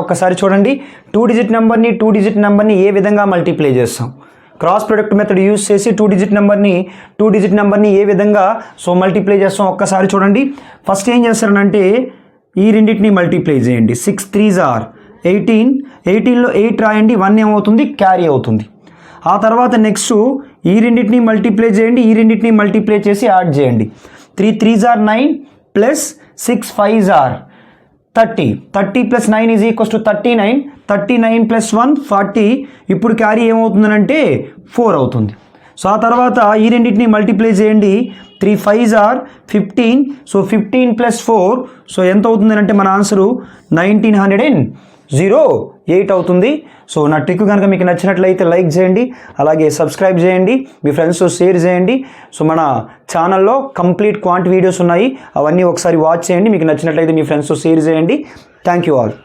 ఒక్కసారి చూడండి, 2 డిజిట్ నెంబర్ని ఏ విధంగా మల్టిప్లై చేస్తాం. క్రాస్ ప్రొడక్ట్ మెథడ్ యూజ్ చేసి 2 డిజిట్ నెంబర్ని ఏ విధంగా మల్టిప్లై చేస్తాం ఒక్కసారి చూడండి. ఫస్ట్ ఏం చేస్తారనంటే ఈ రెండింటిని మల్టిప్లై చేయండి. 6 3s are 18, 18లో 8 రాయండి, 1 ఏమవుతుంది, క్యారీ అవుతుంది. ఆ తర్వాత నెక్స్ట్ ఈ రెండింటిని మల్టిప్లై చేయండి, ఈ రెండింటిని మల్టిప్లై చేసి యాడ్ చేయండి. 3 3s are 9 plus 6 5s are 30. 30 plus 9 is equals to 39. 39 plus 1 40. ఇప్పుడు క్యారీ ఏమవుతుందనంటే 4 అవుతుంది. సో ఆ తర్వాత ఈ రెండింటిని మల్టిప్లై చేయండి. 3 5s are 15. So 15 plus 4 so ఎంత అవుతుందనంటే మన ఆన్సరు 1908 అవుతుంది. సో నా ట్రిక్ కనుక మీకు నచ్చినట్లయితే లైక్ చేయండి, అలాగే సబ్స్క్రైబ్ చేయండి, మీ ఫ్రెండ్స్తో షేర్ చేయండి. సో మన ఛానల్లో కంప్లీట్ క్వాంట్ వీడియోస్ ఉన్నాయి, అవన్నీ ఒకసారి వాచ్ చేయండి. మీకు నచ్చినట్లయితే మీ ఫ్రెండ్స్తో షేర్ చేయండి. Thank you all.